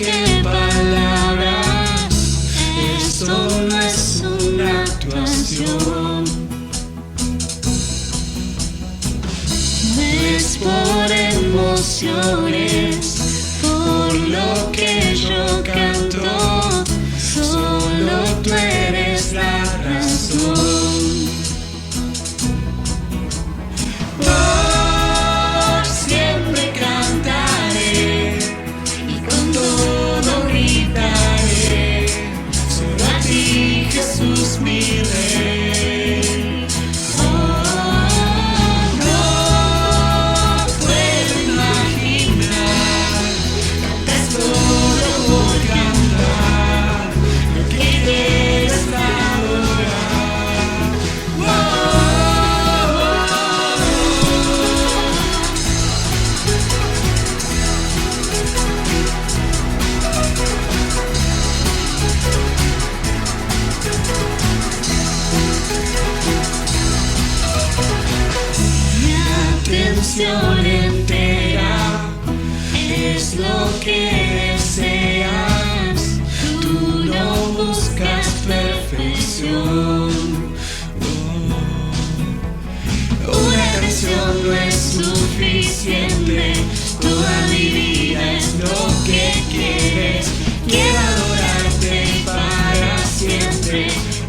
que palabras. Esto no es una actuación. No es por emociones, por lo que yo canto. Solo tú eres la razón. Por siempre cantaré y con todo gritaré. Solo a ti, Jesús, mi Rey. No puedo imaginar cantar solo por cantar. Lo que quiero es adorar. Mi atención entera es lo que deseas. Tú no buscas perfección. Una canción no es suficiente. Toda mi vida es lo que quieres. Quiero adorarte para siempre.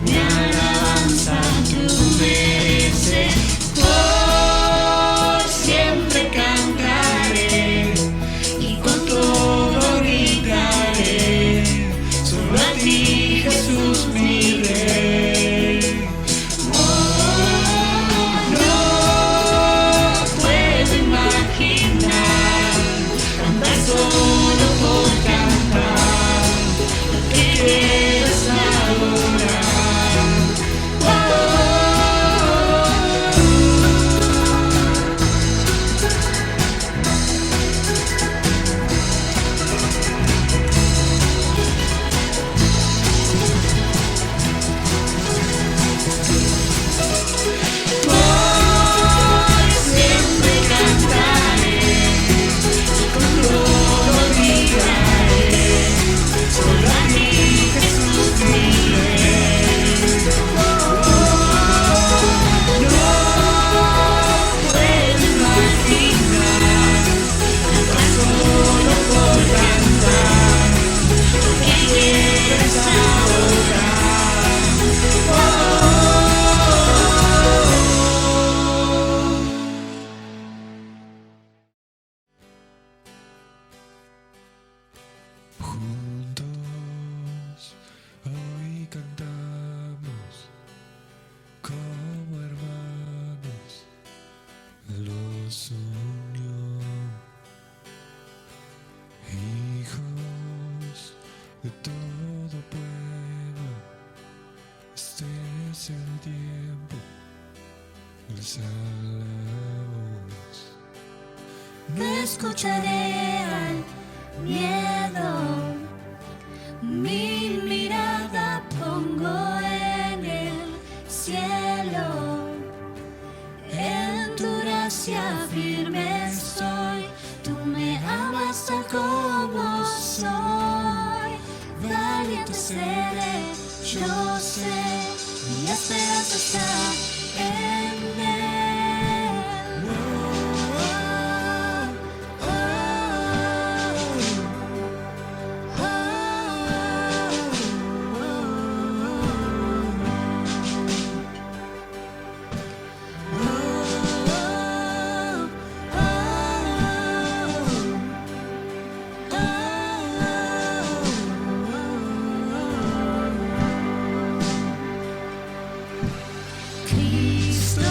Mi alabanza tú mereces. Por siempre cantaré y con todo gritaré. Solo a ti, Jesús, mi Rey. No puedo imaginar cantar solo por cantar. Lo que quiero es adorar. Por siempre cantaré y con todo gritaré. Solo a ti, Jesús, mi Rey. No puedo imaginar cantar solo por cantar. Lo que quiero es adorar. Juntos hoy cantamos como hermanos, los unió. Hijos de todo pueblo, este es el tiempo, les alabamos. No escucharé al miedo, mi mirada pongo en el cielo. En tu gracia firme estoy, tú me amas tal como soy. Valiente seré, yo sé, mi esperanza está en él. Cristo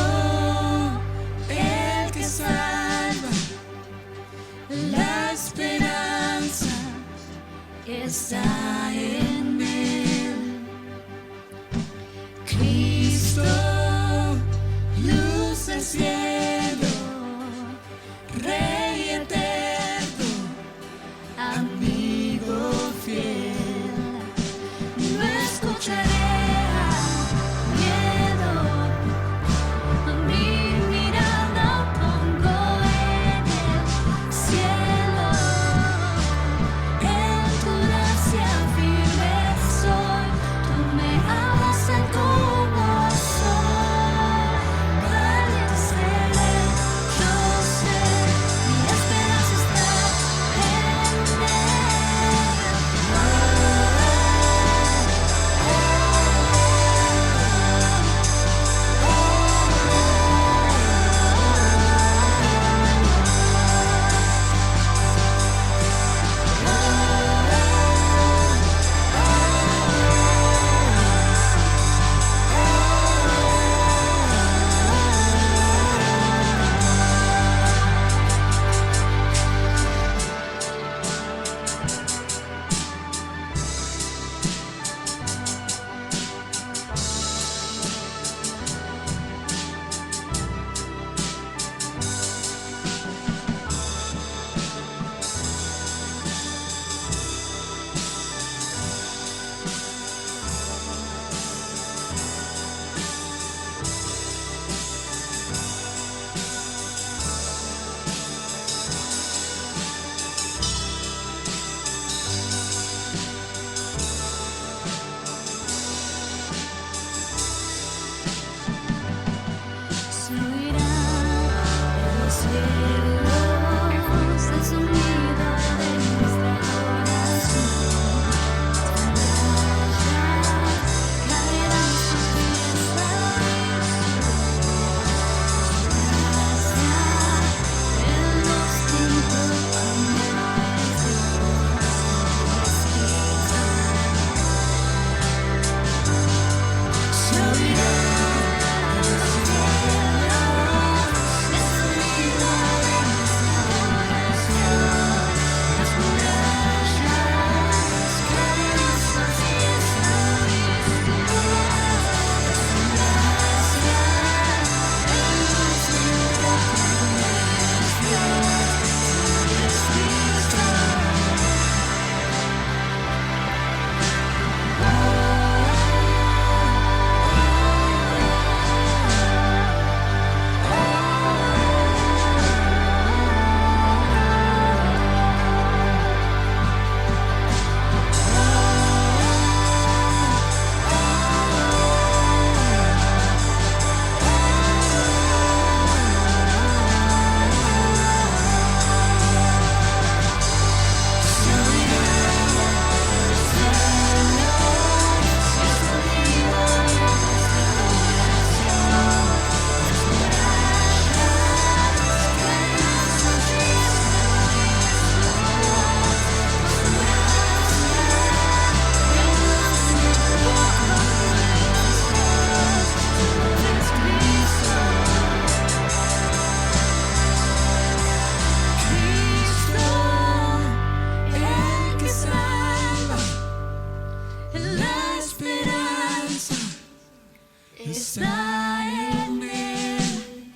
está en él.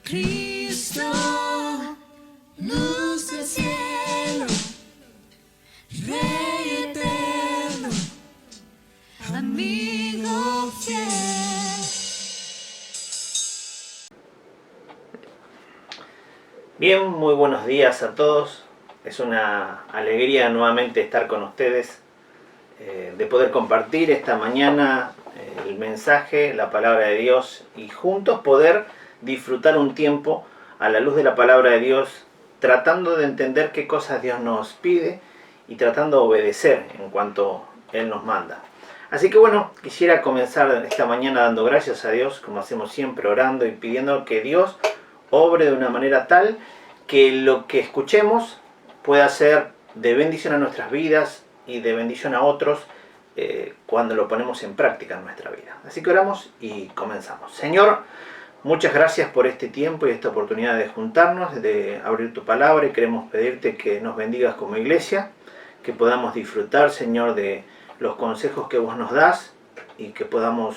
Cristo, luz del cielo, Rey eterno, amigo fiel. Bien, muy buenos días a todos. Es una alegría nuevamente estar con ustedes, de poder compartir esta mañana el mensaje, la palabra de Dios y juntos poder disfrutar un tiempo a la luz de la palabra de Dios, tratando de entender qué cosas Dios nos pide y tratando de obedecer en cuanto Él nos manda. Así que bueno, quisiera comenzar esta mañana dando gracias a Dios, como hacemos siempre, orando y pidiendo que Dios obre de una manera tal que lo que escuchemos pueda ser de bendición a nuestras vidas y de bendición a otros cuando lo ponemos en práctica en nuestra vida. Así que oramos y comenzamos. Señor, muchas gracias por este tiempo y esta oportunidad de juntarnos, de abrir tu palabra, y queremos pedirte que nos bendigas como iglesia, que podamos disfrutar, Señor, de los consejos que vos nos das y que podamos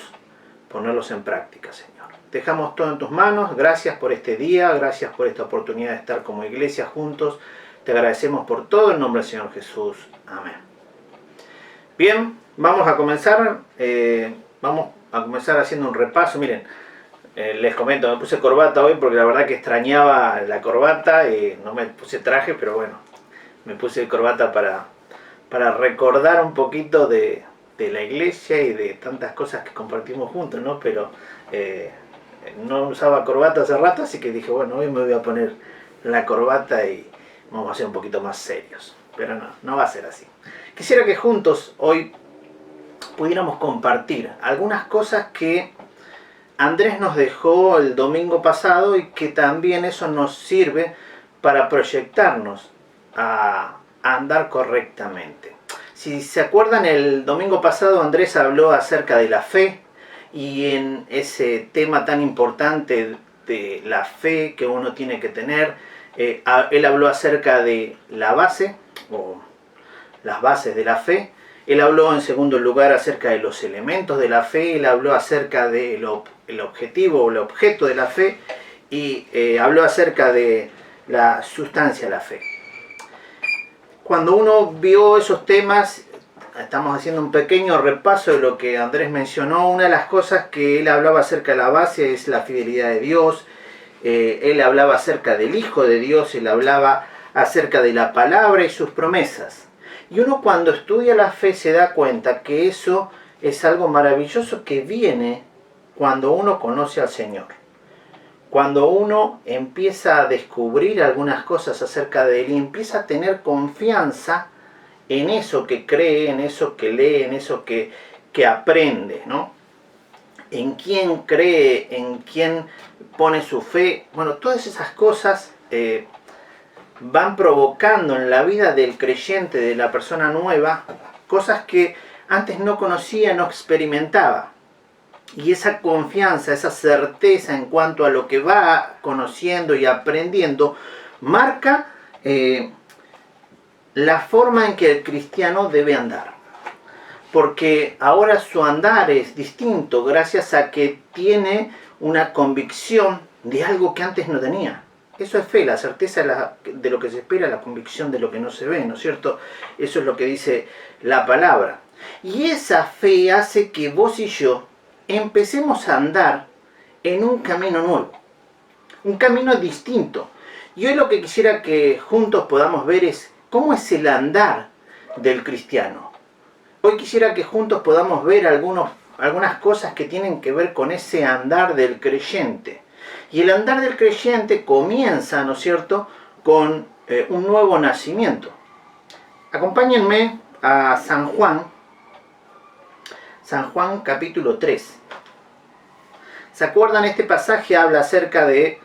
ponerlos en práctica, Señor. Dejamos todo en tus manos. Gracias por este día, gracias por esta oportunidad de estar como iglesia juntos. Te agradecemos por todo en nombre del Señor Jesús. Amén. Bien, vamos a comenzar haciendo un repaso. Miren, les comento, me puse corbata hoy porque la verdad que extrañaba la corbata y no me puse traje, pero bueno, me puse corbata para recordar un poquito de la iglesia y de tantas cosas que compartimos juntos, ¿no? Pero no usaba corbata hace rato, así que dije, bueno, hoy me voy a poner la corbata y vamos a ser un poquito más serios. Pero no va a ser así. Quisiera que juntos hoy pudiéramos compartir algunas cosas que Andrés nos dejó el domingo pasado y que también eso nos sirve para proyectarnos a andar correctamente. Si se acuerdan, el domingo pasado Andrés habló acerca de la fe, y en ese tema tan importante de la fe que uno tiene que tener, él habló acerca de la base o las bases de la fe. Él habló en segundo lugar acerca de los elementos de la fe. Él habló acerca del objetivo o el objeto de la fe, y habló acerca de la sustancia de la fe. Cuando uno vio esos temas, estamos haciendo un pequeño repaso de lo que Andrés mencionó. Una de las cosas que él hablaba acerca de la base es la fidelidad de Dios. Él hablaba acerca del Hijo de Dios, él hablaba acerca de la palabra y sus promesas. Y uno cuando estudia la fe se da cuenta que eso es algo maravilloso que viene cuando uno conoce al Señor. Cuando uno empieza a descubrir algunas cosas acerca de Él y empieza a tener confianza en eso que cree, en eso que lee, en eso que aprende, ¿no? En quién cree, en quién pone su fe. Bueno, todas esas cosas van provocando en la vida del creyente, de la persona nueva, cosas que antes no conocía, no experimentaba. Y esa confianza, esa certeza en cuanto a lo que va conociendo y aprendiendo, marca la forma en que el cristiano debe andar. Porque ahora su andar es distinto gracias a que tiene una convicción de algo que antes no tenía. Eso es fe, la certeza de lo que se espera, la convicción de lo que no se ve, ¿no es cierto? Eso es lo que dice la palabra. Y esa fe hace que vos y yo empecemos a andar en un camino nuevo, un camino distinto. Y hoy lo que quisiera que juntos podamos ver es cómo es el andar del cristiano. Hoy quisiera que juntos podamos ver algunas cosas que tienen que ver con ese andar del creyente. Y el andar del creyente comienza, ¿no es cierto?, con un nuevo nacimiento. Acompáñenme a San Juan capítulo 3. ¿Se acuerdan? Este pasaje habla acerca de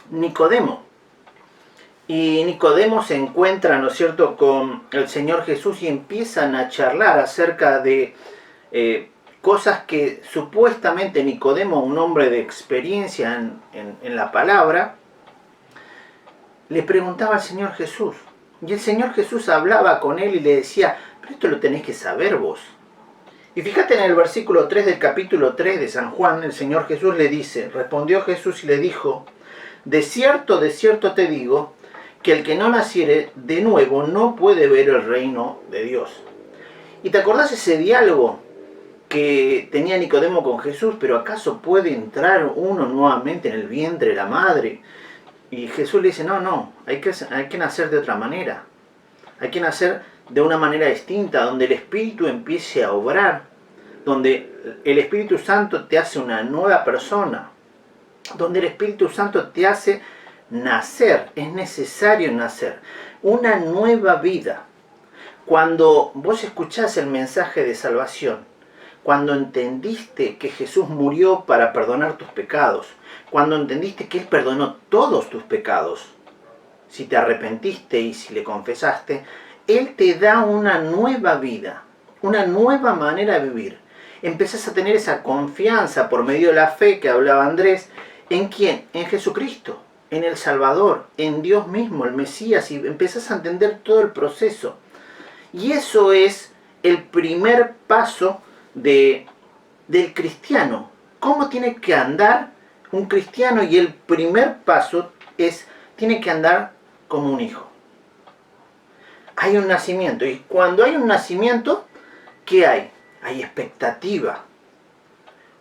Nicodemo. Y Nicodemo se encuentra, ¿no es cierto?, con el Señor Jesús y empiezan a charlar acerca de cosas que supuestamente Nicodemo, un hombre de experiencia en la palabra, le preguntaba al Señor Jesús. Y el Señor Jesús hablaba con él y le decía, pero esto lo tenés que saber vos. Y fíjate en el versículo 3 del capítulo 3 de San Juan, el Señor Jesús le dice, respondió Jesús y le dijo, de cierto te digo, que el que no naciere de nuevo no puede ver el reino de Dios. ¿Y te acordás ese diálogo que tenía Nicodemo con Jesús? Pero ¿acaso puede entrar uno nuevamente en el vientre de la madre? Y Jesús le dice, no, hay que nacer de otra manera. Hay que nacer de una manera distinta, donde el Espíritu empiece a obrar, donde el Espíritu Santo te hace una nueva persona, donde el Espíritu Santo te hace nacer. Es necesario nacer, una nueva vida. Cuando vos escuchás el mensaje de salvación, cuando entendiste que Jesús murió para perdonar tus pecados, cuando entendiste que Él perdonó todos tus pecados, si te arrepentiste y si le confesaste, Él te da una nueva vida, una nueva manera de vivir. Empezás a tener esa confianza por medio de la fe que hablaba Andrés. ¿En quién? En Jesucristo, en el Salvador, en Dios mismo, el Mesías, y empezás a entender todo el proceso. Y eso es el primer paso del cristiano. ¿Cómo tiene que andar un cristiano? Y el primer paso es, tiene que andar como un hijo. Hay un nacimiento, y cuando hay un nacimiento, ¿qué hay? Hay expectativa.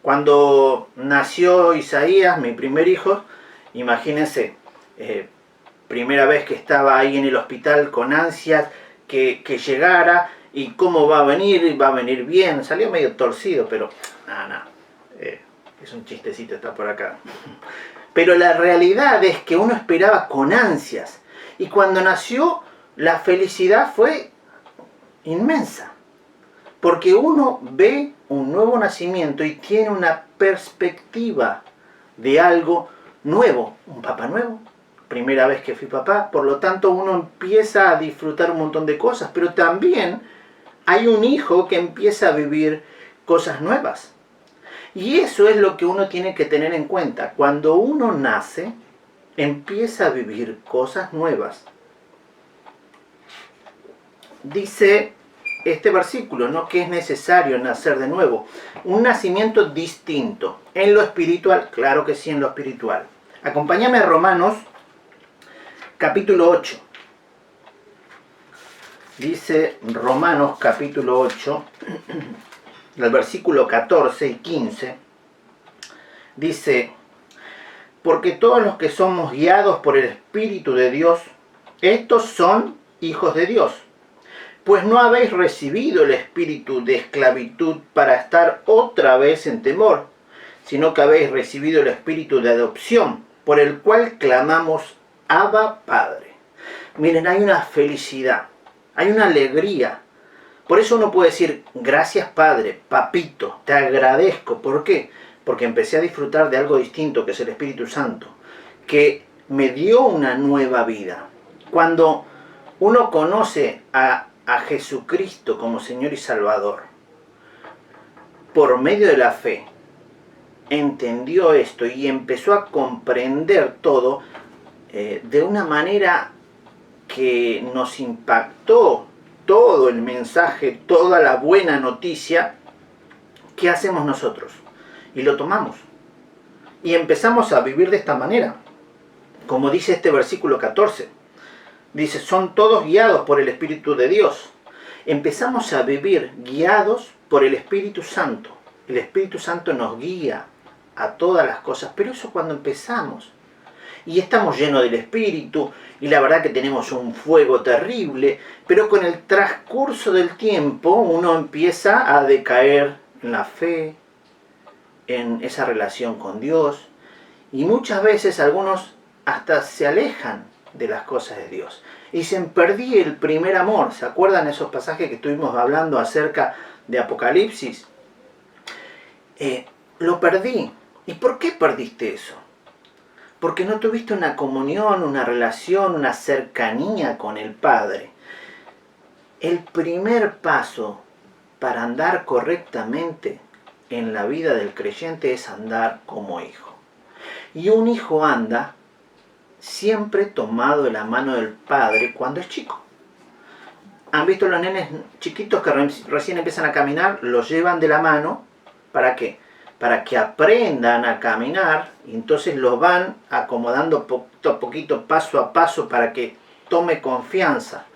Cuando nació Isaías, mi primer hijo, imagínense, primera vez que estaba ahí en el hospital con ansias que llegara, y cómo va a venir bien. Salió medio torcido, pero es un chistecito, está por acá. Pero la realidad es que uno esperaba con ansias, y cuando nació, la felicidad fue inmensa, porque uno ve un nuevo nacimiento y tiene una perspectiva de algo nuevo, un papá nuevo. Primera vez que fui papá, por lo tanto uno empieza a disfrutar un montón de cosas, pero también hay un hijo que empieza a vivir cosas nuevas. Y eso es lo que uno tiene que tener en cuenta. Cuando uno nace, empieza a vivir cosas nuevas. Dice este versículo, ¿no?, que es necesario nacer de nuevo. Un nacimiento distinto. En lo espiritual, claro que sí, en lo espiritual. Acompáñame a Romanos, capítulo 8. Dice Romanos, capítulo 8, el versículo 14 y 15. Dice, porque todos los que somos guiados por el Espíritu de Dios, estos son hijos de Dios. Pues no habéis recibido el espíritu de esclavitud para estar otra vez en temor, sino que habéis recibido el espíritu de adopción, por el cual clamamos, Abba, Padre. Miren, hay una felicidad, hay una alegría. Por eso uno puede decir, gracias Padre, papito, te agradezco. ¿Por qué? Porque empecé a disfrutar de algo distinto, que es el Espíritu Santo, que me dio una nueva vida. Cuando uno conoce a Jesucristo como Señor y Salvador, por medio de la fe, entendió esto y empezó a comprender todo de una manera que nos impactó todo el mensaje, toda la buena noticia. ¿Qué hacemos nosotros? Y lo tomamos. Y empezamos a vivir de esta manera. Como dice este versículo 14. Dice, son todos guiados por el Espíritu de Dios. Empezamos a vivir guiados por el Espíritu Santo. El Espíritu Santo nos guía a todas las cosas, pero eso cuando empezamos. Y estamos llenos del Espíritu, y la verdad que tenemos un fuego terrible, pero con el transcurso del tiempo uno empieza a decaer en la fe, en esa relación con Dios, y muchas veces algunos hasta se alejan de las cosas de Dios. Y dicen, perdí el primer amor. ¿Se acuerdan esos pasajes que estuvimos hablando acerca de Apocalipsis? Lo perdí. ¿Y por qué perdiste eso? Porque no tuviste una comunión, una relación, una cercanía con el Padre. El primer paso para andar correctamente en la vida del creyente es andar como hijo. Y un hijo anda siempre tomado de la mano del Padre cuando es chico. han visto los nenes chiquitos que recién empiezan a caminar, los llevan de la mano. ¿Para qué? Para que aprendan a caminar, y entonces los van acomodando poquito a poquito, paso a paso, para que tome confianza.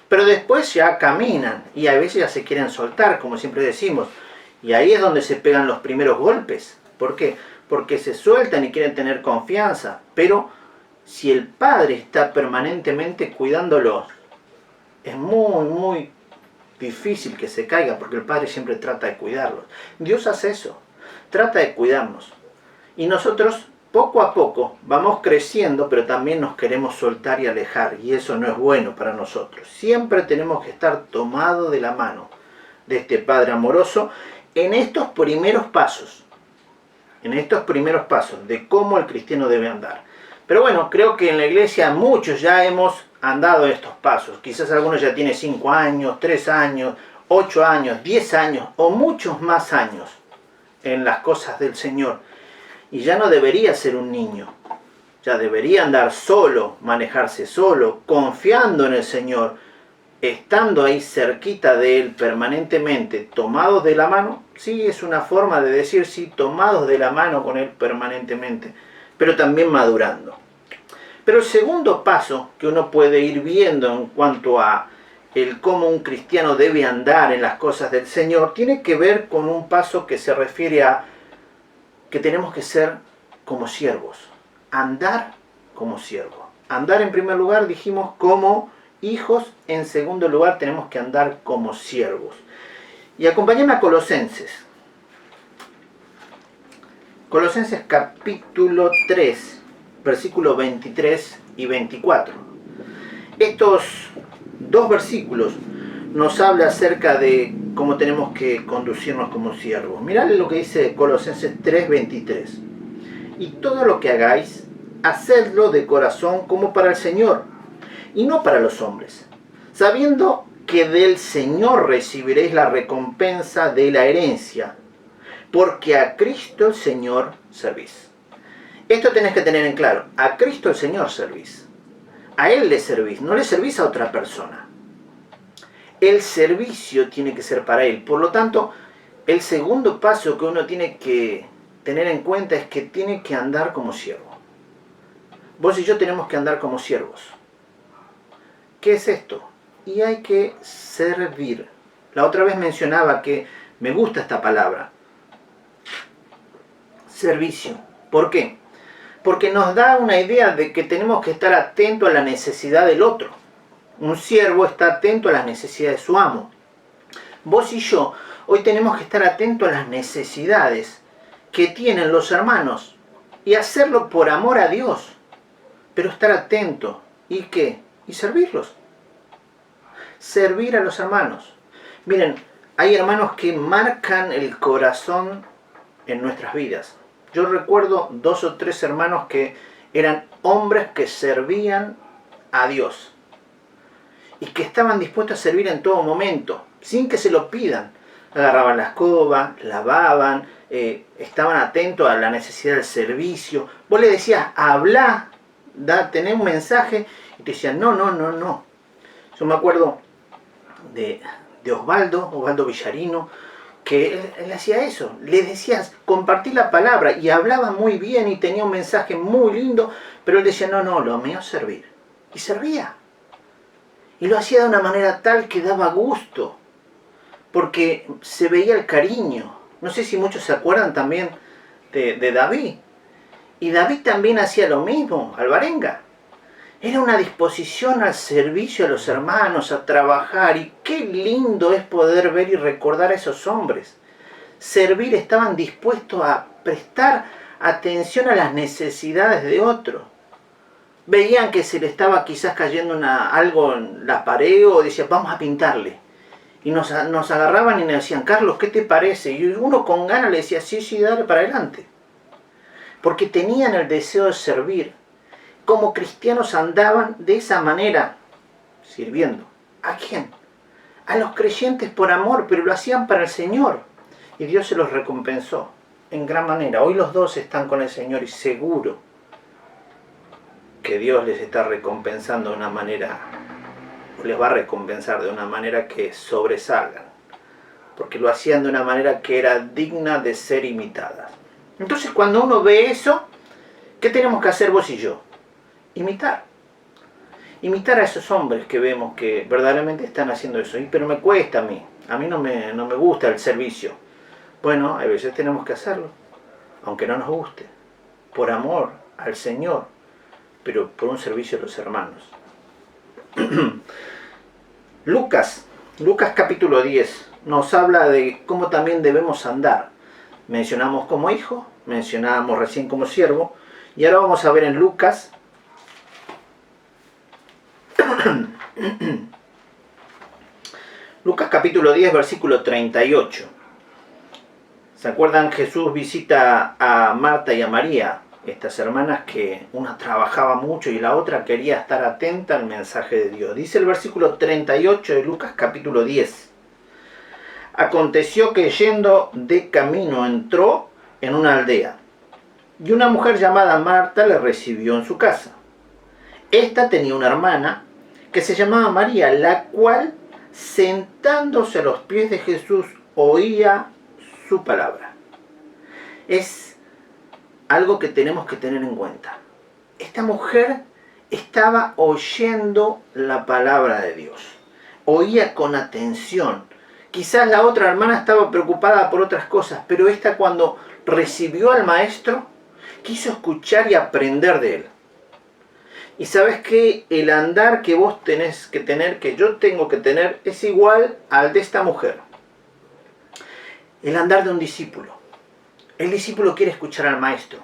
Pero después ya caminan y a veces ya se quieren soltar, como siempre decimos. Y ahí es donde se pegan los primeros golpes. ¿Por qué? Porque se sueltan y quieren tener confianza. Pero si el padre está permanentemente cuidándolos, es muy difícil que se caiga, porque el padre siempre trata de cuidarlos. Dios hace eso, trata de cuidarnos. Y nosotros poco a poco vamos creciendo, pero también nos queremos soltar y alejar, y eso no es bueno para nosotros. Siempre tenemos que estar tomados de la mano de este Padre amoroso en estos primeros pasos de cómo el cristiano debe andar. Pero bueno, creo que en la iglesia muchos ya hemos andado estos pasos. Quizás algunos ya tienen 5 años, 3 años, 8 años, 10 años o muchos más años en las cosas del Señor. Y ya no debería ser un niño. Ya debería andar solo, manejarse solo, confiando en el Señor, estando ahí cerquita de Él permanentemente, tomados de la mano. Sí, es una forma de decir, sí, tomados de la mano con Él permanentemente, pero también madurando. Pero el segundo paso que uno puede ir viendo en cuanto a el cómo un cristiano debe andar en las cosas del Señor, tiene que ver con un paso que se refiere a que tenemos que ser como siervos, andar como siervos. Andar en primer lugar, dijimos, como hijos; en segundo lugar tenemos que andar como siervos. Y acompáñame a Colosenses. Colosenses capítulo 3, versículos 23 y 24. Estos dos versículos nos habla acerca de cómo tenemos que conducirnos como siervos. Mirad lo que dice Colosenses 3:23. Y todo lo que hagáis, hacedlo de corazón como para el Señor, y no para los hombres, sabiendo que del Señor recibiréis la recompensa de la herencia, porque a Cristo el Señor servís. Esto tenés que tener en claro: a Cristo el Señor servís. A Él le servís, no le servís a otra persona. El servicio tiene que ser para Él. Por lo tanto, el segundo paso que uno tiene que tener en cuenta es que tiene que andar como siervo. Vos y yo tenemos que andar como siervos. ¿Qué es esto? Y hay que servir. La otra vez mencionaba que me gusta esta palabra. Servicio. ¿Por qué? Porque nos da una idea de que tenemos que estar atentos a la necesidad del otro. Un siervo está atento a las necesidades de su amo. Vos y yo hoy tenemos que estar atentos a las necesidades que tienen los hermanos y hacerlo por amor a Dios. Pero estar atento. ¿Y qué? Y servirlos. Servir a los hermanos. Miren, hay hermanos que marcan el corazón en nuestras vidas. Yo recuerdo 2 o 3 hermanos que eran hombres que servían a Dios y que estaban dispuestos a servir en todo momento, sin que se lo pidan. Agarraban la escoba, lavaban, estaban atentos a la necesidad del servicio. Vos le decías, habla, tenés un mensaje, y te decían, no. Yo me acuerdo de Osvaldo Villarino, que él hacía eso. Le decías, compartí la palabra, y hablaba muy bien y tenía un mensaje muy lindo, pero él decía, no, lo mío es servir. Y servía. Y lo hacía de una manera tal que daba gusto, porque se veía el cariño. No sé si muchos se acuerdan también de David. Y David también hacía lo mismo, Alvarenga. Era una disposición al servicio a los hermanos, a trabajar. Y qué lindo es poder ver y recordar a esos hombres. Servir, estaban dispuestos a prestar atención a las necesidades de otro. Veían que se le estaba quizás cayendo algo en la pared, o decían, vamos a pintarle. Y nos agarraban y nos decían, Carlos, ¿qué te parece? Y uno con ganas le decía, sí, dale para adelante. Porque tenían el deseo de servir. Como cristianos andaban de esa manera, sirviendo. ¿A quién? A los creyentes por amor, pero lo hacían para el Señor. Y Dios se los recompensó en gran manera. Hoy los dos están con el Señor y seguro que Dios les está recompensando de una manera les va a recompensar de una manera que sobresalgan, porque lo hacían de una manera que era digna de ser imitada. Entonces, cuando uno ve eso, ¿qué tenemos que hacer vos y yo? Imitar. Imitar a esos hombres que vemos que verdaderamente están haciendo eso. Pero me cuesta a mí no me gusta el servicio. Bueno, a veces tenemos que hacerlo, aunque no nos guste, por amor al Señor, pero por un servicio a los hermanos. Lucas capítulo 10 nos habla de cómo también debemos andar. Mencionamos como hijo, mencionábamos recién como siervo, y ahora vamos a ver en Lucas Lucas capítulo 10 versículo 38. ¿Se acuerdan? Jesús visita a Marta y a María, estas hermanas que una trabajaba mucho y la otra quería estar atenta al mensaje de Dios. Dice el versículo 38 de Lucas capítulo 10. Aconteció que yendo de camino entró en una aldea, y una mujer llamada Marta le recibió en su casa. Esta tenía una hermana que se llamaba María, la cual, sentándose a los pies de Jesús, oía su palabra. Es algo que tenemos que tener en cuenta. Esta mujer estaba oyendo la palabra de Dios. Oía con atención. Quizás la otra hermana estaba preocupada por otras cosas, pero esta, cuando recibió al maestro, quiso escuchar y aprender de él. Y sabes que el andar que vos tenés que tener, que yo tengo que tener, es igual al de esta mujer. El andar de un discípulo. El discípulo quiere escuchar al maestro.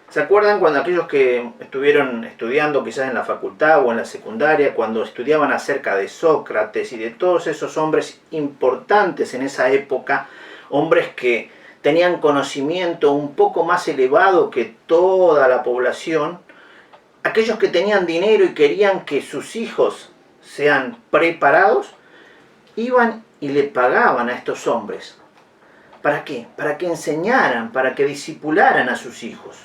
¿Se acuerdan cuando aquellos que estuvieron estudiando quizás en la facultad o en la secundaria, cuando estudiaban acerca de Sócrates y de todos esos hombres importantes en esa época, hombres que tenían conocimiento un poco más elevado que toda la población, aquellos que tenían dinero y querían que sus hijos sean preparados, iban y le pagaban a estos hombres. ¿Para qué? Para que enseñaran, para que discipularan a sus hijos.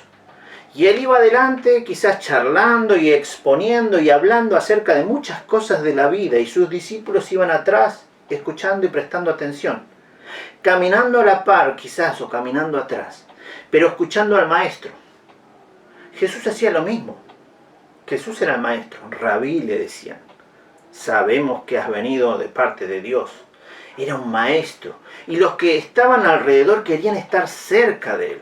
Y él iba adelante, quizás charlando y exponiendo y hablando acerca de muchas cosas de la vida, y sus discípulos iban atrás, escuchando y prestando atención. Caminando a la par, quizás, o caminando atrás, pero escuchando al maestro. Jesús hacía lo mismo. Jesús era el maestro. Rabí le decían. Sabemos que has venido de parte de Dios. Era un maestro. Y los que estaban alrededor querían estar cerca de él.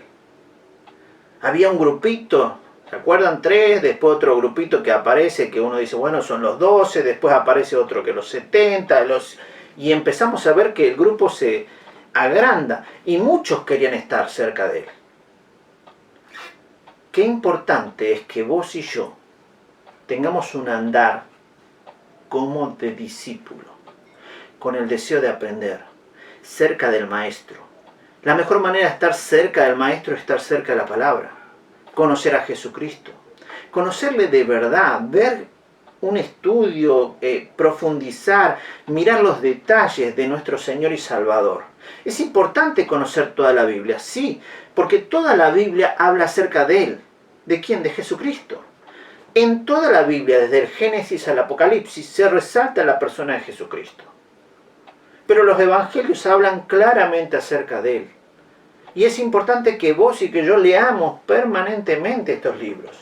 Había un grupito, ¿se acuerdan? 3, después otro grupito que aparece, que uno dice, bueno, son los 12, después aparece otro que los 70, y empezamos a ver que el grupo se agranda, y muchos querían estar cerca de él. Qué importante es que vos y yo tengamos un andar como de discípulo, con el deseo de aprender, cerca del maestro. La mejor manera de estar cerca del maestro es estar cerca de la palabra, conocer a Jesucristo, conocerle de verdad, ver un estudio, profundizar, mirar los detalles de nuestro Señor y Salvador. Es importante conocer toda la Biblia, sí, porque toda la Biblia habla acerca de Él. ¿De quién? De Jesucristo. En toda la Biblia, desde el Génesis al Apocalipsis, se resalta la persona de Jesucristo. Pero los evangelios hablan claramente acerca de Él. Y es importante que vos y que yo leamos permanentemente estos libros.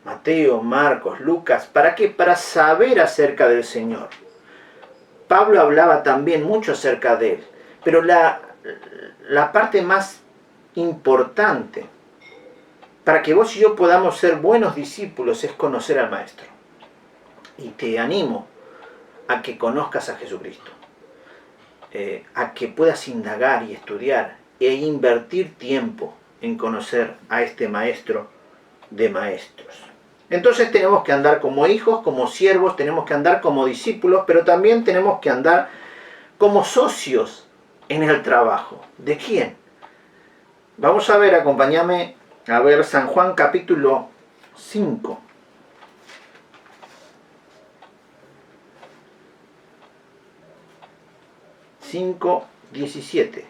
Mateo, Marcos, Lucas. ¿Para qué? Para saber acerca del Señor. Pablo hablaba también mucho acerca de Él. Pero la parte más importante para que vos y yo podamos ser buenos discípulos es conocer al Maestro. Y te animo a que conozcas a Jesucristo. A que puedas indagar y estudiar e invertir tiempo en conocer a este Maestro de maestros. Entonces tenemos que andar como hijos, como siervos, tenemos que andar como discípulos, pero también tenemos que andar como socios en el trabajo. ¿De quién? Vamos a ver, acompáñame a ver San Juan capítulo 5. Cinco, 17.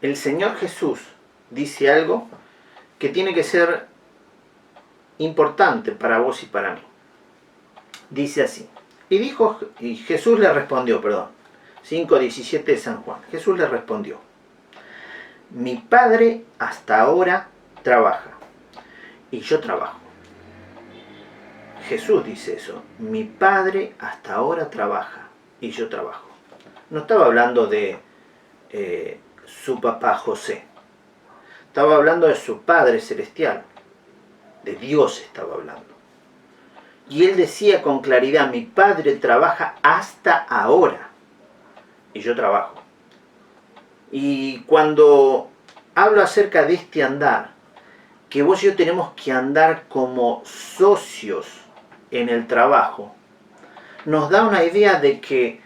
El Señor Jesús dice algo que tiene que ser importante para vos y para mí. Dice así. Y Jesús le respondió, 5:17 de San Juan. Jesús le respondió: mi Padre hasta ahora trabaja y yo trabajo. Jesús dice eso. Mi Padre hasta ahora trabaja y yo trabajo. No estaba hablando de su papá José. Estaba hablando de su Padre celestial. De Dios estaba hablando. Y él decía con claridad: mi Padre trabaja hasta ahora y yo trabajo. Y cuando hablo acerca de este andar, que vos y yo tenemos que andar como socios en el trabajo, nos da una idea de que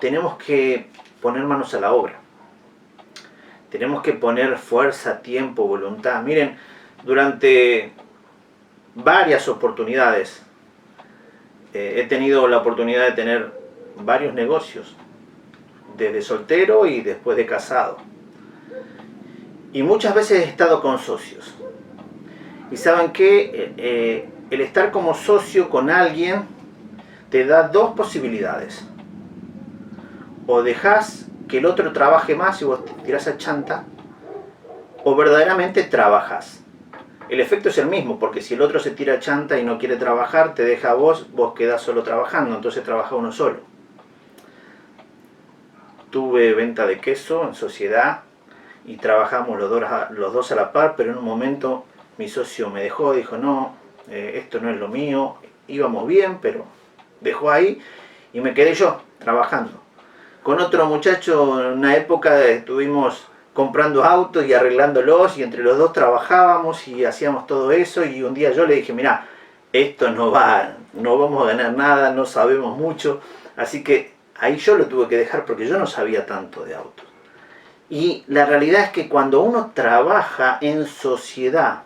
tenemos que poner manos a la obra. Tenemos que poner fuerza, tiempo, voluntad. Miren, durante varias oportunidades he tenido la oportunidad de tener varios negocios, desde soltero y después de casado. Y muchas veces he estado con socios. Y saben que el estar como socio con alguien te da dos posibilidades. O dejas que el otro trabaje más y vos te tirás a chanta, o verdaderamente trabajas. El efecto es el mismo, porque si el otro se tira a chanta y no quiere trabajar, te deja a vos quedás solo trabajando, entonces trabaja uno solo. Tuve venta de queso en sociedad y trabajamos los dos a la par, pero en un momento mi socio me dejó, dijo: no, esto no es lo mío. Íbamos bien, pero dejó ahí y me quedé yo trabajando. Con otro muchacho en una época estuvimos comprando autos y arreglándolos, y entre los dos trabajábamos y hacíamos todo eso, y un día yo le dije: mirá, esto no vamos a ganar nada, no sabemos mucho, así que ahí yo lo tuve que dejar porque yo no sabía tanto de autos. Y la realidad es que cuando uno trabaja en sociedad,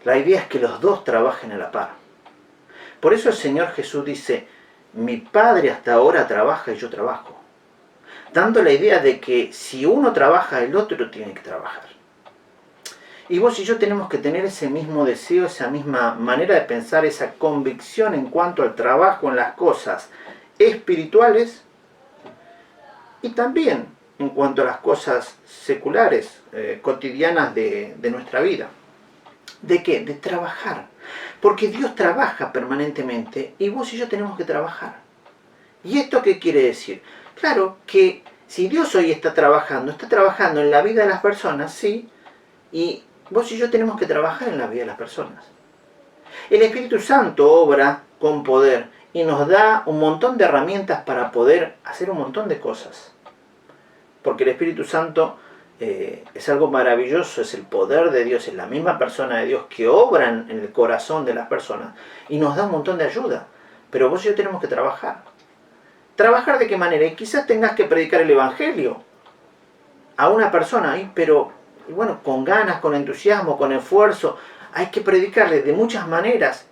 la idea es que los dos trabajen a la par. Por eso el Señor Jesús dice: mi Padre hasta ahora trabaja y yo trabajo. Dando la idea de que si uno trabaja, el otro tiene que trabajar. Y vos y yo tenemos que tener ese mismo deseo, esa misma manera de pensar, esa convicción en cuanto al trabajo en las cosas espirituales y también en cuanto a las cosas seculares, cotidianas de nuestra vida. ¿De qué? De trabajar. Porque Dios trabaja permanentemente y vos y yo tenemos que trabajar. ¿Y esto qué quiere decir? Claro que si Dios hoy está trabajando en la vida de las personas, sí, y vos y yo tenemos que trabajar en la vida de las personas. El Espíritu Santo obra con poder y nos da un montón de herramientas para poder hacer un montón de cosas. Porque el Espíritu Santo es algo maravilloso, es el poder de Dios, es la misma persona de Dios que obra en el corazón de las personas y nos da un montón de ayuda. Pero vos y yo tenemos que trabajar. ¿Trabajar de qué manera? Y quizás tengas que predicar el Evangelio a una persona, pero bueno, con ganas, con entusiasmo, con esfuerzo. Hay que predicarle de muchas maneras.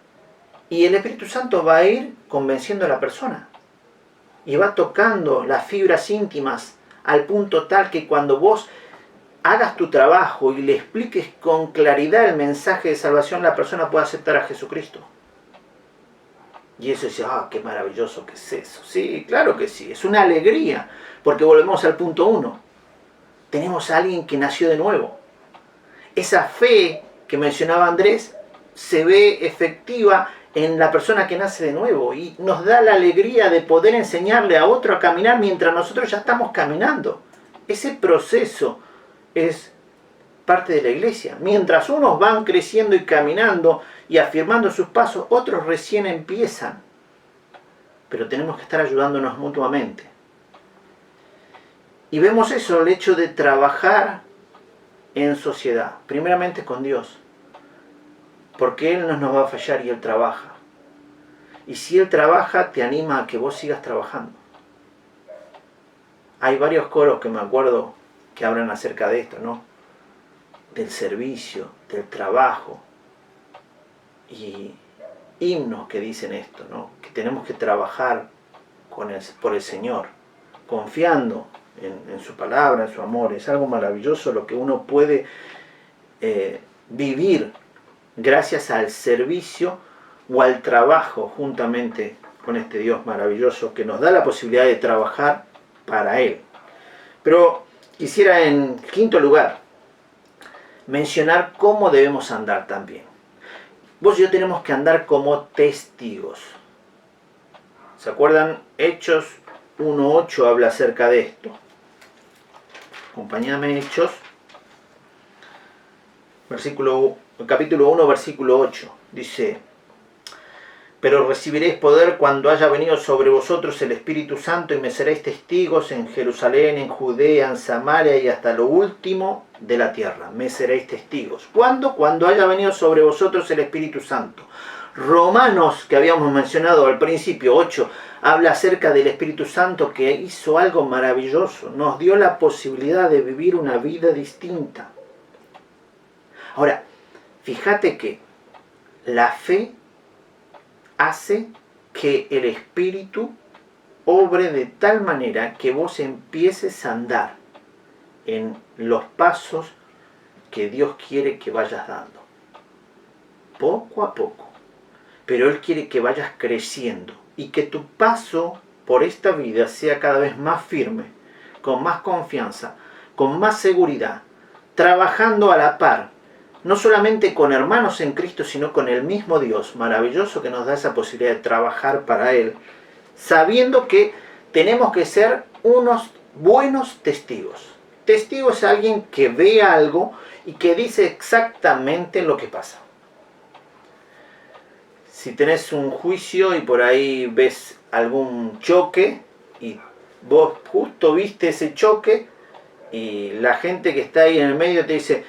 Y el Espíritu Santo va a ir convenciendo a la persona. Y va tocando las fibras íntimas al punto tal que cuando vos hagas tu trabajo y le expliques con claridad el mensaje de salvación, la persona puede aceptar a Jesucristo. Y eso dice: qué maravilloso que es eso. Sí, claro que sí, es una alegría, porque volvemos al punto 1. Tenemos a alguien que nació de nuevo. Esa fe que mencionaba Andrés se ve efectiva en la persona que nace de nuevo y nos da la alegría de poder enseñarle a otro a caminar mientras nosotros ya estamos caminando. Ese proceso es parte de la iglesia. Mientras unos van creciendo y caminando y afirmando sus pasos, otros recién empiezan. Pero tenemos que estar ayudándonos mutuamente. Y vemos eso, el hecho de trabajar en sociedad, primeramente con Dios, porque Él no nos va a fallar y Él trabaja. Y si Él trabaja, te anima a que vos sigas trabajando. Hay varios coros que me acuerdo que hablan acerca de esto, ¿no? Del servicio, del trabajo, y himnos que dicen esto, ¿no? Que tenemos que trabajar por el Señor, confiando en su palabra, en su amor. Es algo maravilloso lo que uno puede vivir gracias al servicio o al trabajo juntamente con este Dios maravilloso que nos da la posibilidad de trabajar para Él. Pero quisiera en quinto lugar mencionar cómo debemos andar también. Vos y yo tenemos que andar como testigos. ¿Se acuerdan? Hechos 1.8 habla acerca de esto. Acompáñame, Hechos, capítulo 1, versículo 8. Dice: pero recibiréis poder cuando haya venido sobre vosotros el Espíritu Santo, y me seréis testigos en Jerusalén, en Judea, en Samaria y hasta lo último de la tierra. Me seréis testigos. ¿Cuándo? Cuando haya venido sobre vosotros el Espíritu Santo. Romanos, que habíamos mencionado al principio, 8, habla acerca del Espíritu Santo que hizo algo maravilloso. Nos dio la posibilidad de vivir una vida distinta. Ahora, fíjate que la fe hace que el Espíritu obre de tal manera que vos empieces a andar en los pasos que Dios quiere que vayas dando. Poco a poco. Pero Él quiere que vayas creciendo y que tu paso por esta vida sea cada vez más firme, con más confianza, con más seguridad, trabajando a la par, no solamente con hermanos en Cristo, sino con el mismo Dios maravilloso que nos da esa posibilidad de trabajar para Él, sabiendo que tenemos que ser unos buenos testigos. Testigo es alguien que ve algo y que dice exactamente lo que pasa. Si tenés un juicio y por ahí ves algún choque y vos justo viste ese choque y la gente que está ahí en el medio te dice: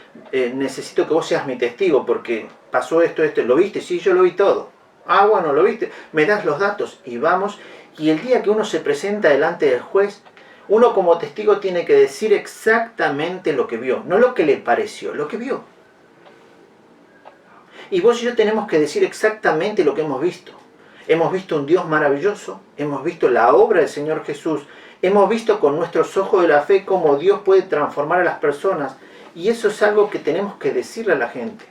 necesito que vos seas mi testigo porque pasó esto, ¿lo viste? Sí, yo lo vi todo. Ah, bueno, lo viste, me das los datos y vamos. Y el día que uno se presenta delante del juez, uno como testigo tiene que decir exactamente lo que vio, no lo que le pareció, lo que vio. Y vos y yo tenemos que decir exactamente lo que hemos visto. Hemos visto un Dios maravilloso, hemos visto la obra del Señor Jesús, hemos visto con nuestros ojos de la fe cómo Dios puede transformar a las personas. Y eso es algo que tenemos que decirle a la gente.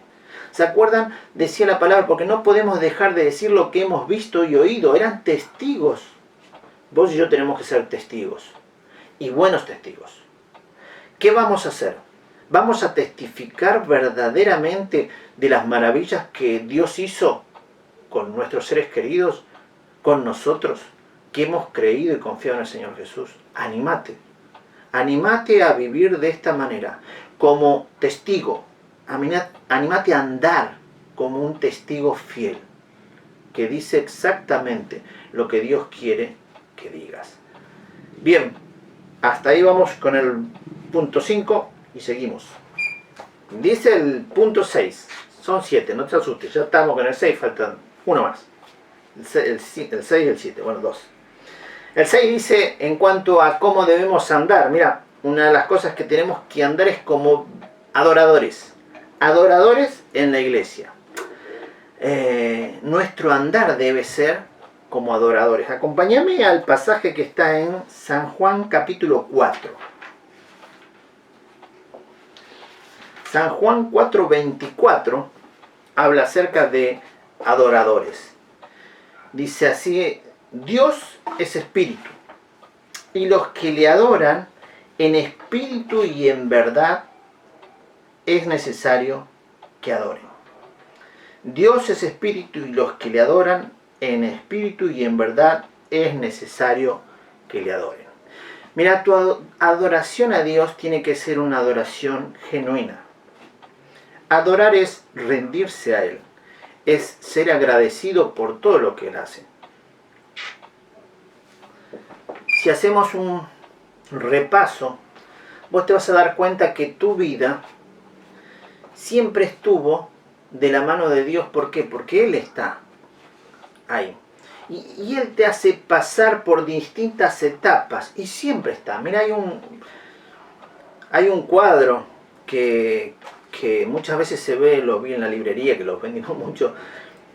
¿Se acuerdan? Decía la palabra, porque no podemos dejar de decir lo que hemos visto y oído. Eran testigos. Vos y yo tenemos que ser testigos. Y buenos testigos. ¿Qué vamos a hacer? Vamos a testificar verdaderamente de las maravillas que Dios hizo con nuestros seres queridos, con nosotros, que hemos creído y confiado en el Señor Jesús. Anímate. Anímate a vivir de esta manera, como testigo. Anímate a andar como un testigo fiel, que dice exactamente lo que Dios quiere que digas. Bien, hasta ahí vamos con el punto 5 y seguimos. Dice el punto 6, son 7, no te asustes, ya estamos con el 6, faltan uno más. El 6 y el 7, bueno, 2. El 6 dice en cuanto a cómo debemos andar. Mira, una de las cosas que tenemos que andar es como adoradores. Adoradores en la iglesia. Nuestro andar debe ser como adoradores. Acompáñame al pasaje que está en San Juan capítulo 4. San Juan 4:24 habla acerca de adoradores. Dice así: Dios es espíritu, y los que le adoran en espíritu y en verdad es necesario que adoren. Dios es espíritu, y los que le adoran en espíritu y en verdad es necesario que le adoren. Mira, tu adoración a Dios tiene que ser una adoración genuina. Adorar es rendirse a Él, es ser agradecido por todo lo que Él hace. Si hacemos un repaso, vos te vas a dar cuenta que tu vida siempre estuvo de la mano de Dios. ¿Por qué? Porque Él está ahí. Y Él te hace pasar por distintas etapas y siempre está. Mira, hay un cuadro que muchas veces se ve, lo vi en la librería, que lo vendimos mucho.